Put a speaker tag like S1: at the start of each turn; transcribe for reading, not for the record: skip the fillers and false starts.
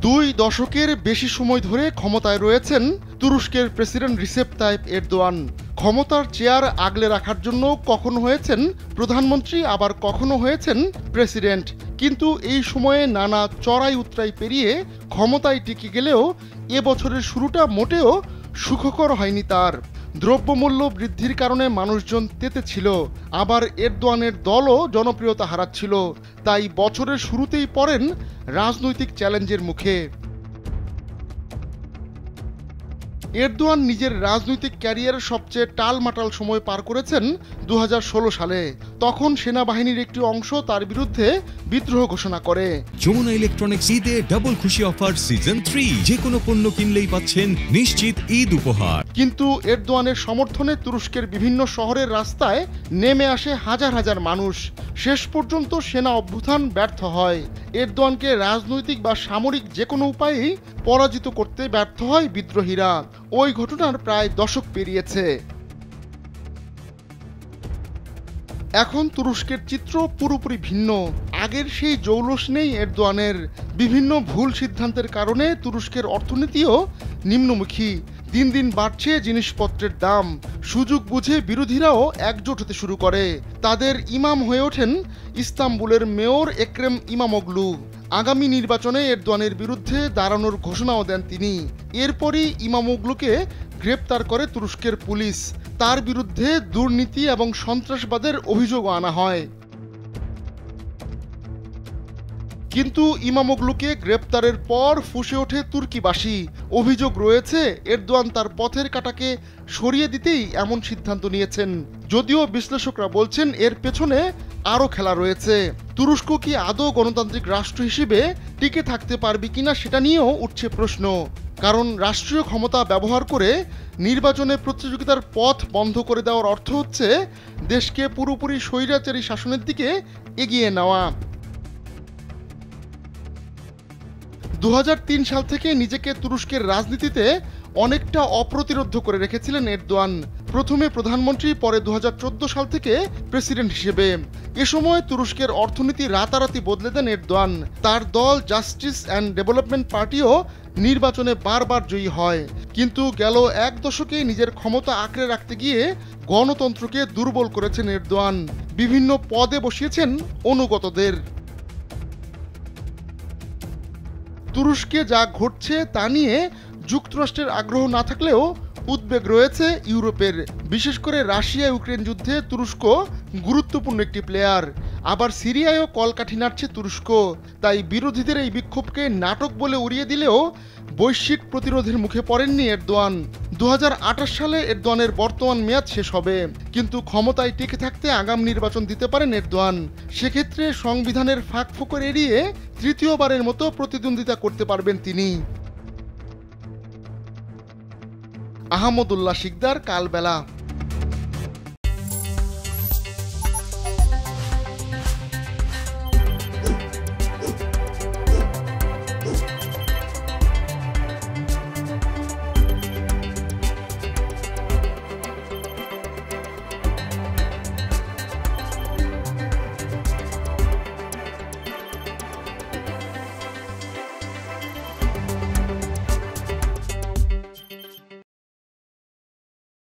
S1: 2 দশকের বেশি সময় ধরে ক্ষমতায় রয়েছেন তুরস্কের প্রেসিডেন্ট রিসেপ তাইপ এরদোয়ান। ক্ষমতার চেয়ার আগলে রাখার জন্য কখনো হয়েছেন প্রধানমন্ত্রী, আবার কখনো হয়েছেন প্রেসিডেন্ট। কিন্তু এই সময়ে নানা চড়াই উতরাই পেরিয়ে ক্ষমতায় টিকে গেলেও এবছরের শুরুটা মোটেও সুখকর হয়নি তার। দ্রব্যমূল্য বৃদ্ধির কারণে মানুষজন তেতে ছিল, আবার এরদোয়ানের দলও জনপ্রিয়তা হারাচ্ছিল। তাই বছরের শুরুতেই পড়েন রাজনৈতিক চ্যালেঞ্জের মুখে। এরদোয়ান নিজের রাজনৈতিক ক্যারিয়ারের সবচেয়ে টালমাটাল সময় পার করেছেন 2016 সালে। তখন সেনাবাহিনীর একটি অংশ তার বিরুদ্ধে বিদ্রোহ ঘোষণা করে।
S2: যমুনা ইলেকট্রনিক্স ঈদে ডাবল খুশি অফার সিজন 3, যে কোনো পণ্য কিনলেই পাচ্ছেন নিশ্চিত ঈদ উপহার।
S1: কিন্তু এরদোয়ানের সমর্থনে তুরস্কের বিভিন্ন শহরের রাস্তায় নেমে আসে হাজার হাজার মানুষ। শেষ পর্যন্ত সেনা অভ্যুত্থান ব্যর্থ হয়। এরদোয়ানকে রাজনৈতিক বা সামরিক যে কোনো উপায়েই পরাজিত করতে ব্যর্থ হয় বিদ্রোহীরা। ওই ঘটনার প্রায় দশক পেরিয়েছে। এখন তুরস্কের চিত্র পুরোপুরি ভিন্ন। আগের সেই জৌলস নেই এরদোয়ানের। বিভিন্ন ভুল সিদ্ধান্তের কারণে তুরস্কের অর্থনীতিও নিম্নমুখী। দিন দিন বাড়ছে জিনিসপত্রের দাম। সুযোগ বুঝে বিরোধীরাও একজোট হতে শুরু করে। তাদের ইমাম হয়ে ওঠেন ইস্তাম্বুলের মেয়র এক্রেম ইমামোগলু। আগামী নির্বাচনে এরদোয়ানের বিরুদ্ধে দাঁড়ানোর ঘোষণাও দেন তিনি। এরপরই ইমামোগলুকে গ্রেপ্তার করে তুরস্কের পুলিশ। তার বিরুদ্ধে দুর্নীতি এবং সন্ত্রাসবাদের অভিযোগও আনা হয়। কিন্তু ইমামোগলুকে গ্রেপ্তারের পর ফুঁসে ওঠে তুর্কিবাসী। অভিযোগ রয়েছে এরদোয়ান তার পথের কাঁটাকে সরিয়ে দিতেই এমন সিদ্ধান্ত নিয়েছেন। যদিও বিশ্লেষকরা বলছেন এর পেছনে আরও খেলা রয়েছে। তুরস্ক কি আদৌ গণতান্ত্রিক রাষ্ট্র হিসেবে টিকে থাকতে পারবে কিনা সেটা নিয়েও উঠছে প্রশ্ন। কারণ রাষ্ট্রীয় ক্ষমতা ব্যবহার করে নির্বাচনে প্রতিযোগিতার পথ বন্ধ করে দেওয়ার অর্থ হচ্ছে দেশকে পুরোপুরি স্বৈরাচারী শাসনের দিকে এগিয়ে নেওয়া। 2003 সাল থেকে নিজেকে তুরস্কের রাজনীতিতে অনেকটা অপ্রতিরোধ্য করে রেখেছিলেন এরদোয়ান। প্রথমে প্রধানমন্ত্রী, পরে 2014 সাল থেকে প্রেসিডেন্ট হিসেবে। এ সময় তুরস্কের অর্থনীতি রাতারাতি বদলে দেন এরদোয়ান। তার দল জাস্টিস অ্যান্ড ডেভেলপমেন্ট পার্টিও নির্বাচনে বারবার জয়ী হয়। কিন্তু গেল এক দশকে নিজের ক্ষমতা আঁকড়ে রাখতে গিয়ে গণতন্ত্রকে দুর্বল করেছেন এরদোয়ান। বিভিন্ন পদে বসিয়েছেন অনুগতদের। তুরস্কে যা ঘটছে তা নিয়ে যুক্তরাষ্ট্রের আগ্রহ না থাকলেও উদ্বেগ রয়েছে ইউরোপের। বিশেষ করে রাশিয়া ইউক্রেন যুদ্ধে তুরস্ক গুরুত্বপূর্ণ একটি প্লেয়ার। আবার সিরিয়ায়ও কলকাঠি নাড়ছে তুরস্ক। তাই বিরোধীদের এই বিক্ষোভকে নাটক বলে উড়িয়ে দিলেও বৈশ্বিক প্রতিরোধের মুখে পড়েননি এরদোয়ান। 2028 সালে এরদোয়ানের বর্তমান মেয়াদ শেষ হবে, কিন্তু ক্ষমতায় টিকে থাকতে আগাম নির্বাচন দিতে পারেন এরদোয়ান। সেক্ষেত্রে সংবিধানের ফাঁকফোকর এড়িয়ে তৃতীয়বারের মতো প্রতিদ্বন্দ্বিতা করতে পারবেন তিনি। আহমদুল্লাহ শিকদার, কালবেলা।